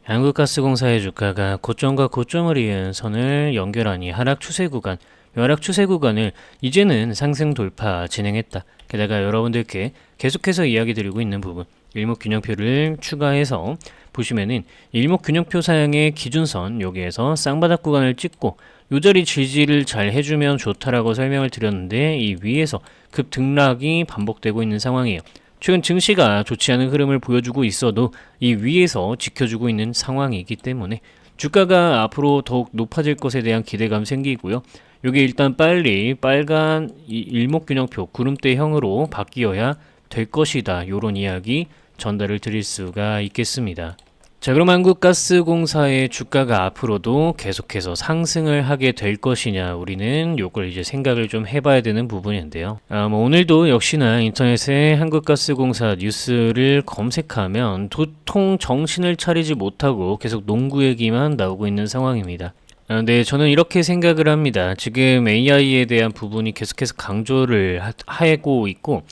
한국가스공사의 주가가 고점과 고점을 이은 선을 연결하니 하락 추세 구간, 이 하락 추세 구간을 이제는 상승 돌파 진행했다. 게다가 여러분들께 계속해서 이야기 드리고 있는 부분, 일목균형표를 추가해서 보시면은 일목균형표 사양의 기준선 여기에서 쌍바닥 구간을 찍고 요 자리 지지를 잘 해주면 좋다라고 설명을 드렸는데 이 위에서 급등락이 반복되고 있는 상황이에요. 최근 증시가 좋지 않은 흐름을 보여주고 있어도 이 위에서 지켜주고 있는 상황이기 때문에 주가가 앞으로 더욱 높아질 것에 대한 기대감 생기고요. 이게 일단 빨리 빨간 일목균형표 구름대형으로 바뀌어야 될 것이다. 요런 이야기 전달을 드릴 수가 있겠습니다. 자, 그럼 한국가스공사의 주가가 앞으로도 계속해서 상승을 하게 될 것이냐, 우리는 요걸 이제 생각을 좀 해봐야 되는 부분인데요. 오늘도 역시나 인터넷에 한국가스공사 뉴스를 검색하면 도통 정신을 차리지 못하고 계속 농구 얘기만 나오고 있는 상황입니다. 네, 저는 이렇게 생각을 합니다. 지금 AI에 대한 부분이 계속해서 강조를 하고 있고,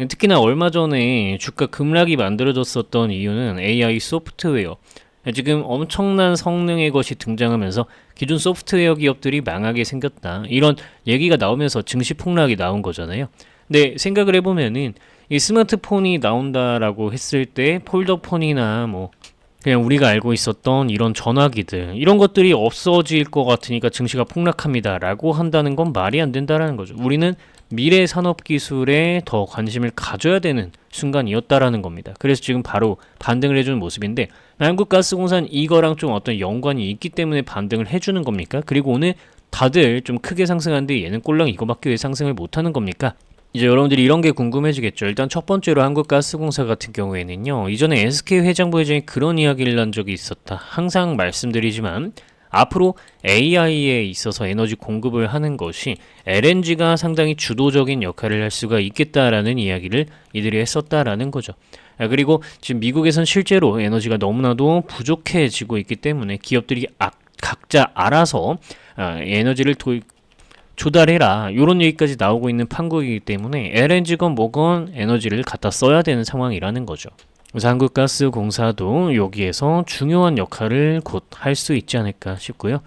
특히나 얼마 전에 주가 급락이 만들어졌었던 이유는 AI 소프트웨어. 지금 엄청난 성능의 것이 등장하면서 기존 소프트웨어 기업들이 망하게 생겼다. 이런 얘기가 나오면서 증시 폭락이 나온 거잖아요. 근데 생각을 해보면은 이 스마트폰이 나온다라고 했을 때 폴더폰이나 뭐 그냥 우리가 알고 있었던 이런 전화기들 이런 것들이 없어질 것 같으니까 증시가 폭락합니다 라고 한다는 건 말이 안 된다라는 거죠. 우리는 미래 산업 기술에 더 관심을 가져야 되는 순간이었다라는 겁니다. 그래서 지금 바로 반등을 해주는 모습인데, 한국가스공사는 이거랑 좀 어떤 연관이 있기 때문에 반등을 해주는 겁니까? 그리고 오늘 다들 좀 크게 상승하는데 얘는 꼴랑 이거밖에 왜 상승을 못하는 겁니까? 이제 여러분들이 이런 게 궁금해지겠죠. 일단 첫 번째로 한국가스공사 같은 경우에는요, 이전에 SK 회장 부회장이 그런 이야기를 한 적이 있었다. 항상 말씀드리지만 앞으로 AI에 있어서 에너지 공급을 하는 것이 LNG가 상당히 주도적인 역할을 할 수가 있겠다라는 이야기를 이들이 했었다라는 거죠. 그리고 지금 미국에선 실제로 에너지가 너무나도 부족해지고 있기 때문에 기업들이 각자 알아서 에너지를 조달해라, 이런 얘기까지 나오고 있는 판국이기 때문에 LNG건 뭐건 에너지를 갖다 써야 되는 상황이라는 거죠. 그래서 한국가스공사도 여기에서 중요한 역할을 곧 할 수 있지 않을까 싶고요.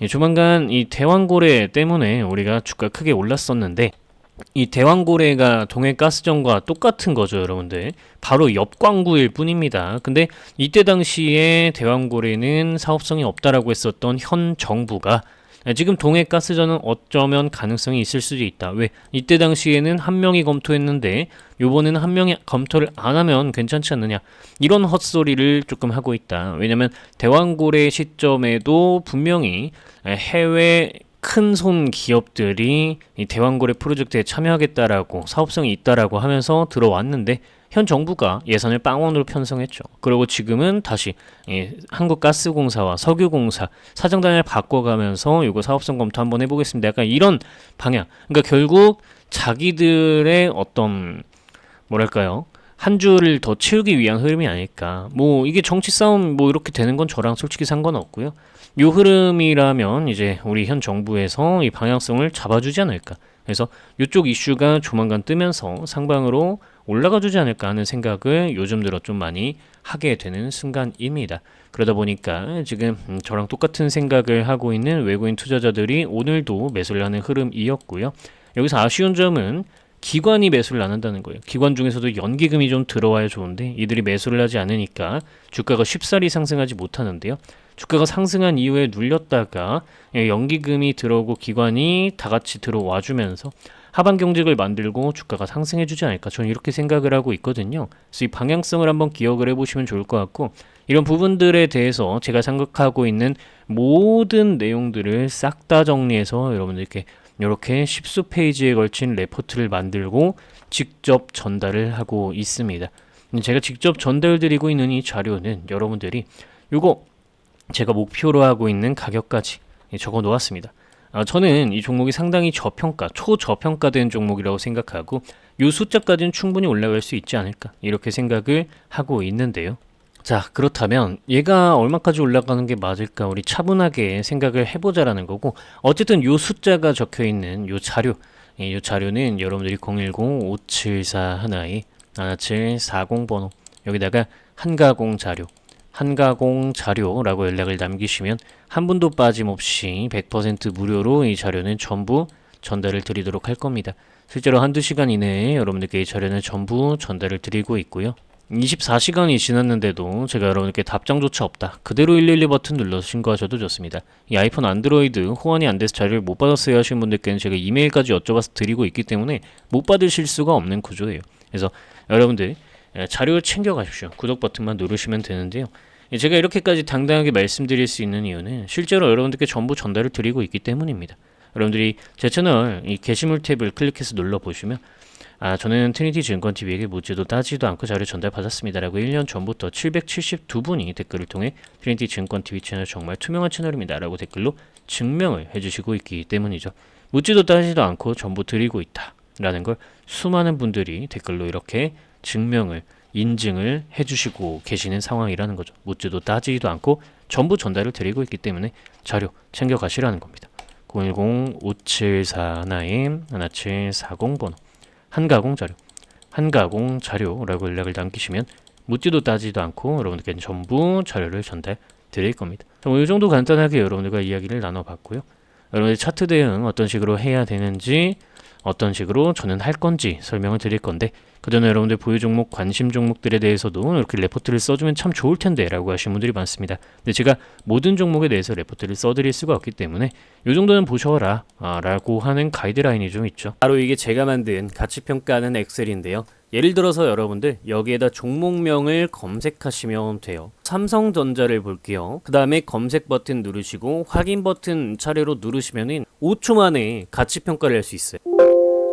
조만간 이 대왕고래 때문에 우리가 주가 크게 올랐었는데, 이 대왕고래가 동해가스전과 똑같은 거죠, 여러분들. 바로 옆 광구일 뿐입니다. 근데 이때 당시에 대왕고래는 사업성이 없다라고 했었던 현 정부가 지금 동해가스전은 어쩌면 가능성이 있을 수도 있다. 왜? 이때 당시에는 한 명이 검토했는데 요번에는 한 명이 검토를 안 하면 괜찮지 않느냐, 이런 헛소리를 조금 하고 있다. 왜냐면 대왕고래 시점에도 분명히 해외 큰손 기업들이 이 대왕고래 프로젝트에 참여하겠다라고, 사업성이 있다라고 하면서 들어왔는데 현 정부가 예산을 빵원으로 편성했죠. 그리고 지금은 다시 한국가스공사와 석유공사 사장단을 바꿔가면서 이거 사업성 검토 한번 해보겠습니다. 약간 이런 방향. 그러니까 결국 자기들의 어떤 뭐랄까요, 한 줄을 더 채우기 위한 흐름이 아닐까. 뭐 이게 정치 싸움 뭐 이렇게 되는 건 저랑 솔직히 상관없고요. 요 흐름이라면 이제 우리 현 정부에서 이 방향성을 잡아주지 않을까. 그래서 이쪽 이슈가 조만간 뜨면서 상방으로 올라가 주지 않을까 하는 생각을 요즘 들어 좀 많이 하게 되는 순간입니다. 그러다 보니까 지금 저랑 똑같은 생각을 하고 있는 외국인 투자자들이 오늘도 매수를 하는 흐름이었고요. 여기서 아쉬운 점은 기관이 매수를 안 한다는 거예요. 기관 중에서도 연기금이 좀 들어와야 좋은데 이들이 매수를 하지 않으니까 주가가 쉽사리 상승하지 못하는데요. 주가가 상승한 이후에 눌렸다가 연기금이 들어오고 기관이 다 같이 들어와 주면서 하반 경직을 만들고 주가가 상승해주지 않을까, 저는 이렇게 생각을 하고 있거든요. 그래서 이 방향성을 한번 기억을 해보시면 좋을 것 같고, 이런 부분들에 대해서 제가 생각하고 있는 모든 내용들을 싹 다 정리해서 여러분들께 이렇게 10수 페이지에 걸친 레포트를 만들고 직접 전달을 하고 있습니다. 제가 직접 전달드리고 있는 이 자료는 여러분들이 요거 제가 목표로 하고 있는 가격까지 적어 놓았습니다. 저는 이 종목이 상당히 초저평가된 종목이라고 생각하고 이 숫자까지는 충분히 올라갈 수 있지 않을까, 이렇게 생각을 하고 있는데요. 자, 그렇다면 얘가 얼마까지 올라가는 게 맞을까, 우리 차분하게 생각을 해보자라는 거고, 어쨌든 요 숫자가 적혀있는 요 자료, 이 자료는 여러분들이 010-5741-1740번호 여기다가 한가공 자료 한가공 자료라고 연락을 남기시면 한 분도 빠짐없이 100% 무료로 이 자료는 전부 전달을 드리도록 할 겁니다. 실제로 한두 시간 이내에 여러분들께 이 자료는 전부 전달을 드리고 있고요. 24시간이 지났는데도 제가 여러분께 답장조차 없다. 그대로 112 버튼 눌러서 신고하셔도 좋습니다. 이 아이폰 안드로이드 호환이 안 돼서 자료를 못 받았어요 하시는 분들께는 제가 이메일까지 여쭤봐서 드리고 있기 때문에 못 받으실 수가 없는 구조예요. 그래서 여러분들 자료를 챙겨가십시오. 구독 버튼만 누르시면 되는데요. 제가 이렇게까지 당당하게 말씀드릴 수 있는 이유는 실제로 여러분들께 전부 전달을 드리고 있기 때문입니다. 여러분들이 제 채널 이 게시물 탭을 클릭해서 눌러보시면 저는 트리니티 증권TV에게 묻지도 따지도 않고 자료 전달받았습니다 라고 1년 전부터 772분이 댓글을 통해 트리니티 증권TV 채널 정말 투명한 채널입니다 라고 댓글로 증명을 해주시고 있기 때문이죠. 묻지도 따지도 않고 전부 드리고 있다 라는 걸 수많은 분들이 댓글로 이렇게 증명을 인증을 해주시고 계시는 상황이라는 거죠. 묻지도 따지지도 않고 전부 전달을 드리고 있기 때문에 자료 챙겨가시라는 겁니다. 010-5741-1740번호 한가공 자료라고 연락을 남기시면 묻지도 따지도 않고 여러분들께 전부 자료를 전달 드릴 겁니다. 이 정도 간단하게 여러분들과 이야기를 나눠봤고요. 여러분들 차트 대응 어떤 식으로 해야 되는지 어떤 식으로 저는 할 건지 설명을 드릴 건데 그전에 여러분들 보유 종목, 관심 종목들에 대해서도 이렇게 레포트를 써주면 참 좋을 텐데 라고 하시는 분들이 많습니다. 근데 제가 모든 종목에 대해서 레포트를 써드릴 수가 없기 때문에 이 정도는 보셔라 라고 하는 가이드라인이 좀 있죠. 바로 이게 제가 만든 가치평가하는 엑셀인데요. 예를 들어서 여러분들 여기에다 종목명을 검색하시면 돼요. 삼성전자를 볼게요. 그 다음에 검색 버튼 누르시고 확인 버튼 차례로 누르시면 5초 만에 가치평가를 할 수 있어요.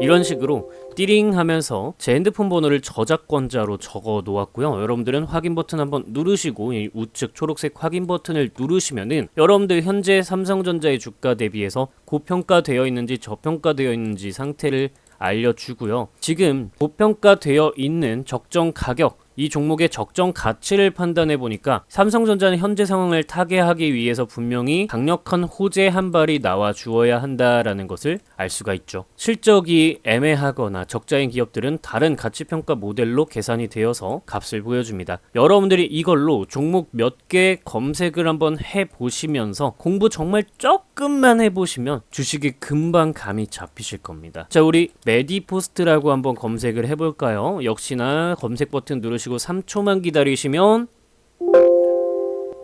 이런 식으로 띠링 하면서 제 핸드폰 번호를 저작권자로 적어 놓았고요. 여러분들은 확인 버튼 한번 누르시고 이 우측 초록색 확인 버튼을 누르시면은 여러분들 현재 삼성전자의 주가 대비해서 고평가되어 있는지 저평가되어 있는지 상태를 알려주고요. 지금 고평가되어 있는 적정 가격, 이 종목의 적정 가치를 판단해 보니까 삼성전자는 현재 상황을 타개하기 위해서 분명히 강력한 호재 한 발이 나와 주어야 한다라는 것을 알 수가 있죠. 실적이 애매하거나 적자인 기업들은 다른 가치평가 모델로 계산이 되어서 값을 보여줍니다. 여러분들이 이걸로 종목 몇 개 검색을 한번 해보시면서 공부 정말 조금만 해보시면 주식이 금방 감이 잡히실 겁니다. 자, 우리 메디포스트라고 한번 검색을 해볼까요? 역시나 검색 버튼 누르시고 3초만 기다리시면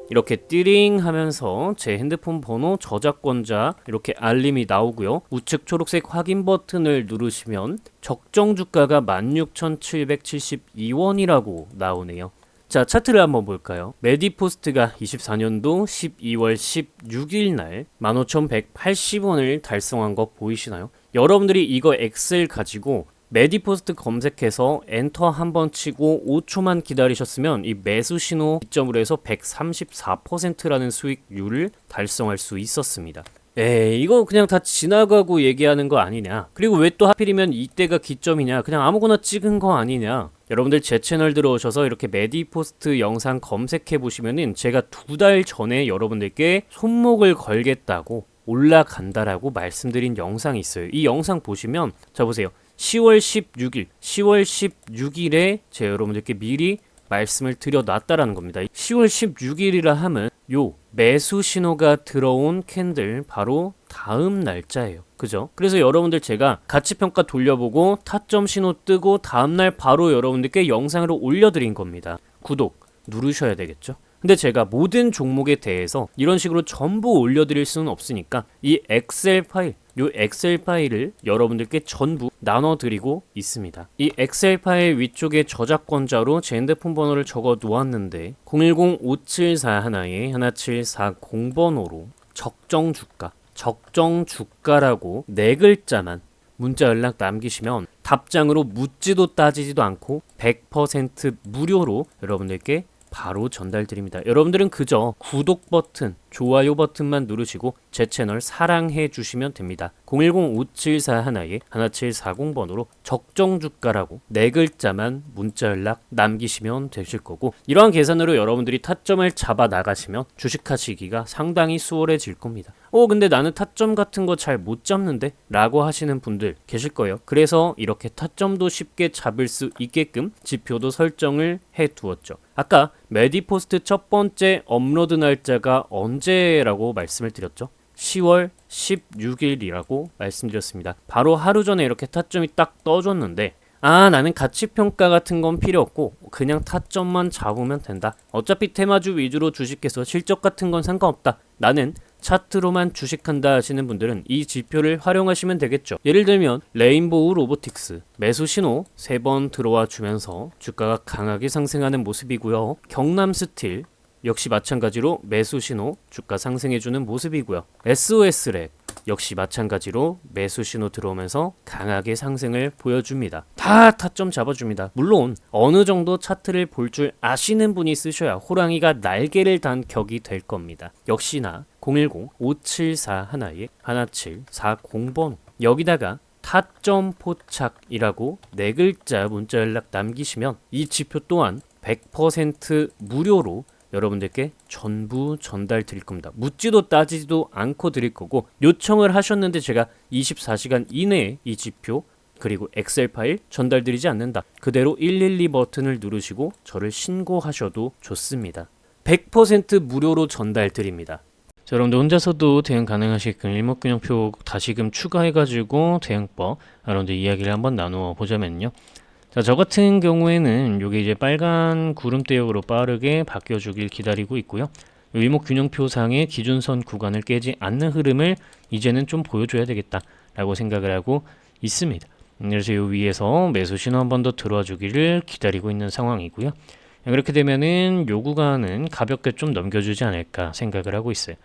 이렇게 띠링 하면서 제 핸드폰 번호 저작권자 이렇게 알림이 나오고요. 우측 초록색 확인 버튼을 누르시면 적정 주가가 16,772원이라고 나오네요. 자, 차트를 한번 볼까요? 메디포스트가 24년도 12월 16일 날 15,180원을 달성한 거 보이시나요? 여러분들이 이거 엑셀 가지고 메디포스트 검색해서 엔터 한번 치고 5초만 기다리셨으면 이 매수 신호 기점으로 해서 134%라는 수익률을 달성할 수 있었습니다. 이거 그냥 다 지나가고 얘기하는 거 아니냐, 그리고 왜 또 하필이면 이때가 기점이냐, 그냥 아무거나 찍은 거 아니냐. 여러분들 제 채널 들어오셔서 이렇게 메디포스트 영상 검색해 보시면은 제가 2달 전에 여러분들께 손목을 걸겠다고 올라간다라고 말씀드린 영상이 있어요. 이 영상 보시면 자 보세요. 10월 16일에 제가 여러분들께 미리 말씀을 드려놨다라는 겁니다. 10월 16일이라 하면 요 매수 신호가 들어온 캔들 바로 다음 날짜예요. 그죠? 그래서 여러분들 제가 가치평가 돌려보고 타점 신호 뜨고 다음날 바로 여러분들께 영상으로 올려드린 겁니다. 구독 누르셔야 되겠죠? 근데 제가 모든 종목에 대해서 이런 식으로 전부 올려드릴 수는 없으니까 이 엑셀 파일을 여러분들께 전부 나눠드리고 있습니다. 이 엑셀 파일 위쪽에 저작권자로 제 핸드폰 번호를 적어 놓았는데 010-5741-1740번호로 적정 주가라고 4글자만 문자 연락 남기시면 답장으로 묻지도 따지지도 않고 100% 무료로 여러분들께 바로 전달드립니다. 여러분들은 그저 구독 버튼, 좋아요 버튼만 누르시고 제 채널 사랑해 주시면 됩니다. 010-5741-1740번호로 적정 주가라고 4글자만 문자 연락 남기시면 되실 거고, 이러한 계산으로 여러분들이 타점을 잡아 나가시면 주식하시기가 상당히 수월해질 겁니다. 근데 나는 타점 같은 거 잘 못 잡는데? 라고 하시는 분들 계실 거예요. 그래서 이렇게 타점도 쉽게 잡을 수 있게끔 지표도 설정을 해 두었죠. 아까 메디포스트 첫 번째 업로드 날짜가 언제라고 말씀을 드렸죠? 10월 16일이라고 말씀드렸습니다. 바로 하루 전에 이렇게 타점이 딱 떠줬는데 나는 가치평가 같은 건 필요 없고 그냥 타점만 잡으면 된다. 어차피 테마주 위주로 주식해서 실적 같은 건 상관없다. 나는 차트로만 주식한다 하시는 분들은 이 지표를 활용하시면 되겠죠. 예를 들면 레인보우 로보틱스 매수 신호 3번 들어와 주면서 주가가 강하게 상승하는 모습이고요. 경남스틸 역시 마찬가지로 매수 신호 주가 상승해주는 모습이고요. SOS랩 역시 마찬가지로 매수 신호 들어오면서 강하게 상승을 보여줍니다. 다 타점 잡아줍니다. 물론 어느 정도 차트를 볼 줄 아시는 분이 쓰셔야 호랑이가 날개를 단 격이 될 겁니다. 역시나 010-574 하나에 17400번 여기다가 타점 포착이라고 4글자 문자 연락 남기시면 이 지표 또한 100% 무료로 여러분들께 전부 전달 드릴 겁니다. 묻지도 따지지도 않고 드릴 거고 요청을 하셨는데 제가 24시간 이내에 이 지표 그리고 엑셀 파일 전달 드리지 않는다. 그대로 112 버튼을 누르시고 저를 신고하셔도 좋습니다. 100% 무료로 전달 드립니다. 자, 여러분들 혼자서도 대응 가능하시게끔 일목균형표 다시금 추가해가지고 대응법 여러분들 이야기를 한번 나누어 보자면요. 자, 저 같은 경우에는 이게 이제 빨간 구름대역으로 빠르게 바뀌어주길 기다리고 있고요. 일목균형표상의 기준선 구간을 깨지 않는 흐름을 이제는 좀 보여줘야 되겠다라고 생각을 하고 있습니다. 그래서 이 위에서 매수 신호 한 번 더 들어와 주기를 기다리고 있는 상황이고요. 그렇게 되면은 요 구간은 가볍게 좀 넘겨주지 않을까 생각을 하고 있어요.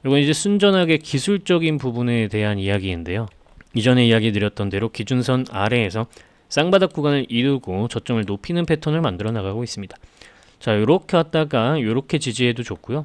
이건 이제 순전하게 기술적인 부분에 대한 이야기인데요. 이전에 이야기 드렸던 대로 기준선 아래에서 쌍바닥 구간을 이루고 저점을 높이는 패턴을 만들어 나가고 있습니다. 자, 이렇게 왔다가 이렇게 지지해도 좋고요.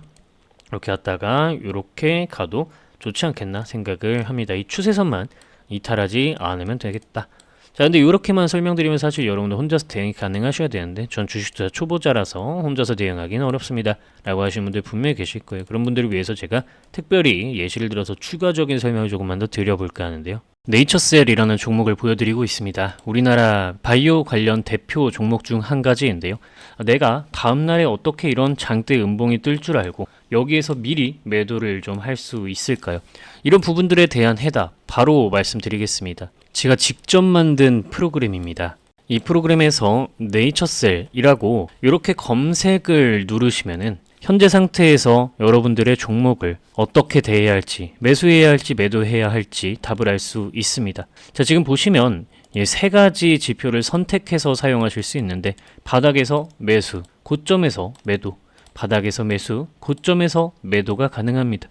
이렇게 왔다가 이렇게 가도 좋지 않겠나 생각을 합니다. 이 추세선만 이탈하지 않으면 되겠다. 자, 근데 이렇게만 설명드리면 사실 여러분들 혼자서 대응이 가능하셔야 되는데 전 주식투자 초보자라서 혼자서 대응하기는 어렵습니다 라고 하시는 분들 분명히 계실 거예요. 그런 분들을 위해서 제가 특별히 예시를 들어서 추가적인 설명을 조금만 더 드려볼까 하는데요. 네이처셀이라는 종목을 보여드리고 있습니다. 우리나라 바이오 관련 대표 종목 중 한 가지인데요. 내가 다음날에 어떻게 이런 장대 음봉이 뜰 줄 알고 여기에서 미리 매도를 좀 할 수 있을까요? 이런 부분들에 대한 해답 바로 말씀드리겠습니다. 제가 직접 만든 프로그램입니다. 이 프로그램에서 네이처셀이라고 이렇게 검색을 누르시면은 현재 상태에서 여러분들의 종목을 어떻게 대해야 할지, 매수해야 할지, 매도해야 할지 답을 알 수 있습니다. 자, 지금 보시면 이 3가지 지표를 선택해서 사용하실 수 있는데 바닥에서 매수, 고점에서 매도, 바닥에서 매수, 고점에서 매도가 가능합니다.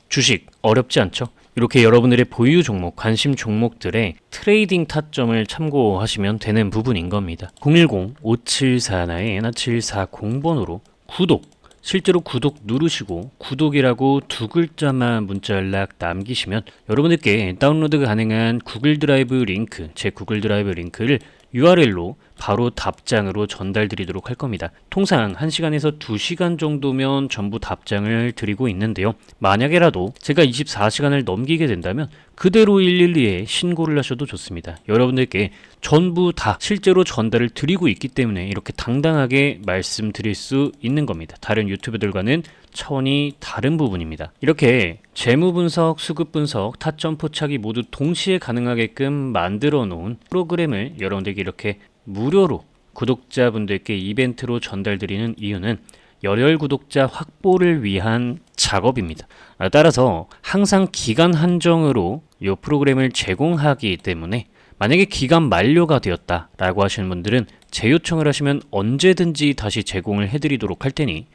주식 어렵지 않죠? 이렇게 여러분들의 보유 종목, 관심 종목들의 트레이딩 타점을 참고하시면 되는 부분인 겁니다. 010-574-17400번으로 구독, 실제로 구독 누르시고 구독이라고 2글자만 문자 연락 남기시면 여러분들께 다운로드 가능한 구글 드라이브 링크, 제 구글 드라이브 링크를 URL로 바로 답장으로 전달 드리도록 할 겁니다. 통상 1시간에서 2시간 정도면 전부 답장을 드리고 있는데요. 만약에라도 제가 24시간을 넘기게 된다면 그대로 112에 신고를 하셔도 좋습니다. 여러분들께 전부 다 실제로 전달을 드리고 있기 때문에 이렇게 당당하게 말씀드릴 수 있는 겁니다. 다른 유튜브들과는 차원이 다른 부분입니다. 이렇게 재무 분석, 수급 분석, 타점 포착이 모두 동시에 가능하게끔 만들어 놓은 프로그램을 여러분들께 이렇게 무료로 구독자분들께 이벤트로 전달드리는 이유는 열혈 구독자 확보를 위한 작업입니다. 따라서 항상 기간 한정으로 이 프로그램을 제공하기 때문에 만약에 기간 만료가 되었다라고 하시는 분들은 재요청을 하시면 언제든지 다시 제공을 해드리도록 할 테니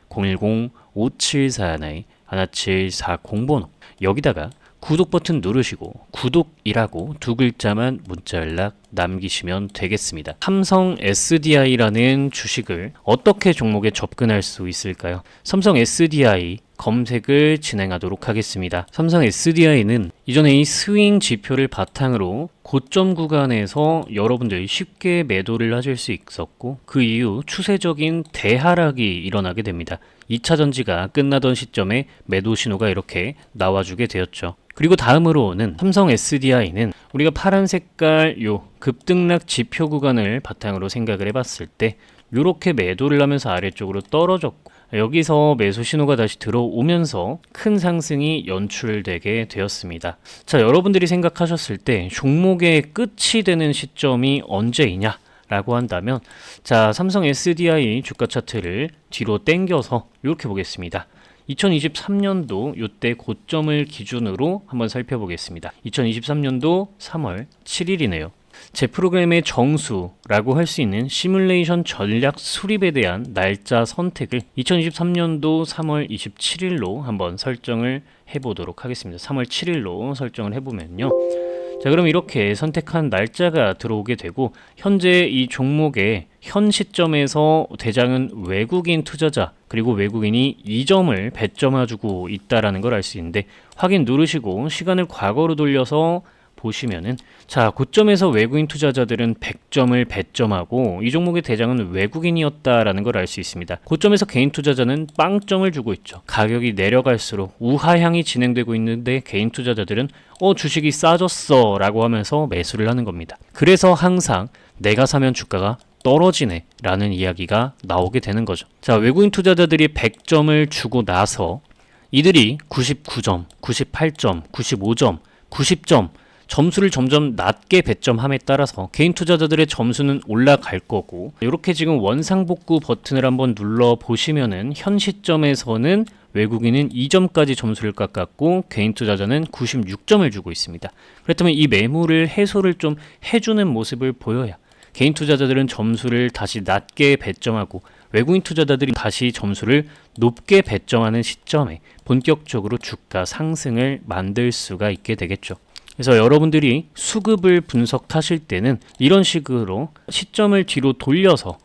010-5741-1740번호 여기다가 구독 버튼 누르시고 구독이라고 2글자만 문자 연락 남기시면 되겠습니다. 삼성 SDI라는 주식을 어떻게 종목에 접근할 수 있을까요? 삼성 SDI 검색을 진행하도록 하겠습니다. 삼성 SDI는 이전에 이 스윙 지표를 바탕으로 고점 구간에서 여러분들 쉽게 매도를 하실 수 있었고, 그 이후 추세적인 대하락이 일어나게 됩니다. 2차 전지가 끝나던 시점에 매도 신호가 이렇게 나와주게 되었죠. 그리고 다음으로는 삼성 SDI는 우리가 파란 색깔 요 급등락 지표 구간을 바탕으로 생각을 해봤을 때 이렇게 매도를 하면서 아래쪽으로 떨어졌고, 여기서 매수 신호가 다시 들어오면서 큰 상승이 연출되게 되었습니다. 자, 여러분들이 생각하셨을 때 종목의 끝이 되는 시점이 언제이냐 라고 한다면, 자, 삼성 SDI 주가 차트를 뒤로 당겨서 이렇게 보겠습니다. 2023년도 이때 고점을 기준으로 한번 살펴보겠습니다. 2023년도 3월 7일이네요. 제 프로그램의 정수라고 할 수 있는 시뮬레이션 전략 수립에 대한 날짜 선택을 2023년도 3월 27일로 한번 설정을 해보도록 하겠습니다. 3월 7일로 설정을 해보면요. 자, 그럼 이렇게 선택한 날짜가 들어오게 되고, 현재 이 종목의 현 시점에서 대장은 외국인 투자자, 그리고 외국인이 2점을 배점해주고 있다는 걸 알 수 있는데, 확인 누르시고 시간을 과거로 돌려서 보시면은, 자, 고점에서 외국인 투자자들은 100점을 배점하고 이 종목의 대장은 외국인이었다라는 걸 알 수 있습니다. 고점에서 개인 투자자는 빵점을 주고 있죠. 가격이 내려갈수록 우하향이 진행되고 있는데 개인 투자자들은 주식이 싸졌어 라고 하면서 매수를 하는 겁니다. 그래서 항상 내가 사면 주가가 떨어지네 라는 이야기가 나오게 되는 거죠. 자, 외국인 투자자들이 100점을 주고 나서 이들이 99점, 98점, 95점, 90점 점수를 점점 낮게 배점함에 따라서 개인 투자자들의 점수는 올라갈 거고, 이렇게 지금 원상복구 버튼을 한번 눌러 보시면은 현 시점에서는 외국인은 2점까지 점수를 깎았고 개인 투자자는 96점을 주고 있습니다. 그렇다면 이 매물을 해소를 좀 해주는 모습을 보여야 개인 투자자들은 점수를 다시 낮게 배점하고 외국인 투자자들이 다시 점수를 높게 배점하는 시점에 본격적으로 주가 상승을 만들 수가 있게 되겠죠. 그래서 여러분들이 수급을 분석하실 때는 이런 식으로 시점을 뒤로 돌려서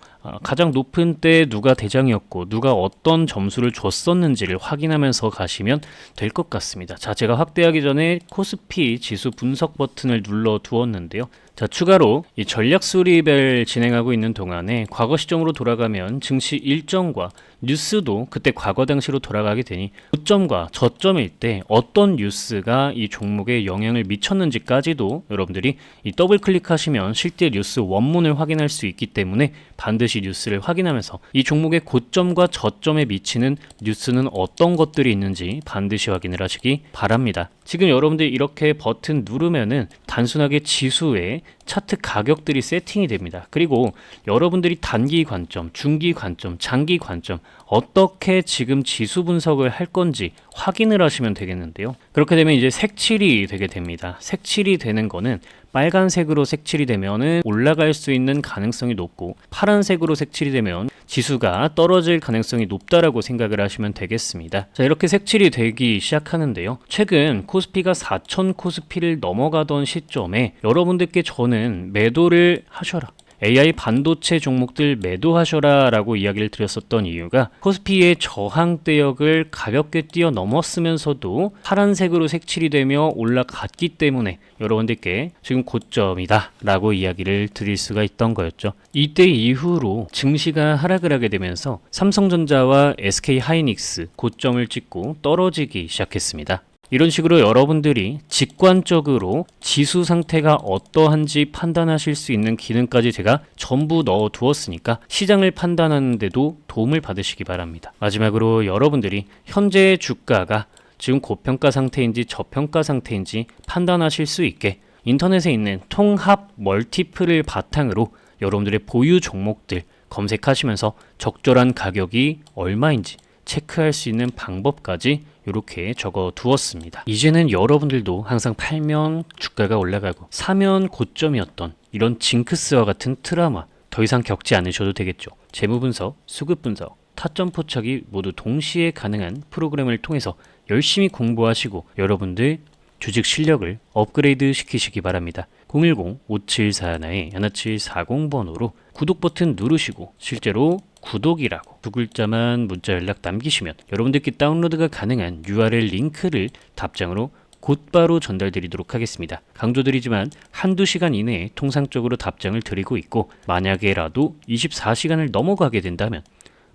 가장 높은 때 누가 대장이었고 누가 어떤 점수를 줬었는지를 확인하면서 가시면 될 것 같습니다. 자, 제가 확대하기 전에 코스피 지수 분석 버튼을 눌러 두었는데요. 자, 추가로 이 전략 수립을 진행하고 있는 동안에 과거 시점으로 돌아가면 증시 일정과 뉴스도 그때 과거 당시로 돌아가게 되니 고점과 저점일 때 어떤 뉴스가 이 종목에 영향을 미쳤는지까지도 여러분들이 이 더블 클릭하시면 실제 뉴스 원문을 확인할 수 있기 때문에 반드시 뉴스를 확인하면서 이 종목의 고점과 저점에 미치는 뉴스는 어떤 것들이 있는지 반드시 확인을 하시기 바랍니다. 지금 여러분들이 이렇게 버튼 누르면은 단순하게 지수에 차트 가격들이 세팅이 됩니다. 그리고 여러분들이 단기 관점, 중기 관점, 장기 관점 어떻게 지금 지수 분석을 할 건지 확인을 하시면 되겠는데요. 그렇게 되면 이제 색칠이 되게 됩니다. 색칠이 되는 거는 빨간색으로 색칠이 되면은 올라갈 수 있는 가능성이 높고, 파란색으로 색칠이 되면 지수가 떨어질 가능성이 높다라고 생각을 하시면 되겠습니다. 자, 이렇게 색칠이 되기 시작하는데요. 최근 코스피가 4,000 코스피를 넘어가던 시점에 여러분들께 저는 매도를 하셔라, AI 반도체 종목들 매도하셔라 라고 이야기를 드렸었던 이유가 코스피의 저항대역을 가볍게 뛰어넘었으면서도 파란색으로 색칠이 되며 올라갔기 때문에 여러분들께 지금 고점이다 라고 이야기를 드릴 수가 있던 거였죠. 이때 이후로 증시가 하락을 하게 되면서 삼성전자와 SK하이닉스 고점을 찍고 떨어지기 시작했습니다. 이런 식으로 여러분들이 직관적으로 지수 상태가 어떠한지 판단하실 수 있는 기능까지 제가 전부 넣어 두었으니까 시장을 판단하는 데도 도움을 받으시기 바랍니다. 마지막으로 여러분들이 현재 주가가 지금 고평가 상태인지 저평가 상태인지 판단하실 수 있게 인터넷에 있는 통합 멀티플을 바탕으로 여러분들의 보유 종목들 검색하시면서 적절한 가격이 얼마인지 체크할 수 있는 방법까지 이렇게 적어 두었습니다. 이제는 여러분들도 항상 팔면 주가가 올라가고 사면 고점이었던 이런 징크스와 같은 트라우마 더 이상 겪지 않으셔도 되겠죠. 재무 분석, 수급 분석, 타점 포착이 모두 동시에 가능한 프로그램을 통해서 열심히 공부하시고 여러분들 주식 실력을 업그레이드 시키시기 바랍니다. 010-5741-1740번으로 구독 버튼 누르시고 실제로 구독이라고 두 글자만 문자 연락 남기시면 여러분들께 다운로드가 가능한 URL 링크를 답장으로 곧바로 전달드리도록 하겠습니다. 강조드리지만 한두 시간 이내에 통상적으로 답장을 드리고 있고, 만약에라도 24시간을 넘어가게 된다면,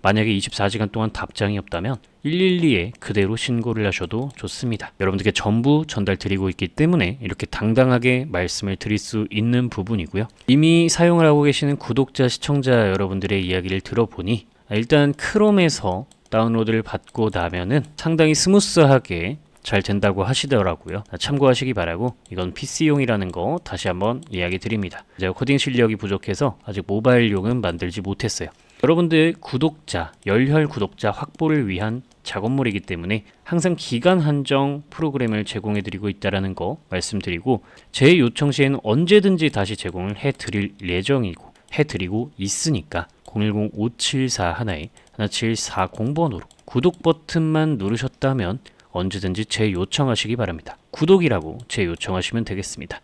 만약에 24시간 동안 답장이 없다면 112에 그대로 신고를 하셔도 좋습니다. 여러분들께 전부 전달드리고 있기 때문에 이렇게 당당하게 말씀을 드릴 수 있는 부분이고요. 이미 사용을 하고 계시는 구독자, 시청자 여러분들의 이야기를 들어보니 일단 크롬에서 다운로드를 받고 나면은 상당히 스무스하게 잘 된다고 하시더라고요. 참고하시기 바라고, 이건 PC용이라는 거 다시 한번 이야기 드립니다. 제가 코딩 실력이 부족해서 아직 모바일용은 만들지 못했어요. 여러분들 구독자, 열혈 구독자 확보를 위한 작업물이기 때문에 항상 기간 한정 프로그램을 제공해드리고 있다는 거 말씀드리고, 제 요청 시에는 언제든지 다시 제공을 해드릴 예정이고 해드리고 있으니까 010-574-1740번으로 구독 버튼만 누르셨다면 언제든지 재 요청하시기 바랍니다. 구독이라고 재 요청하시면 되겠습니다.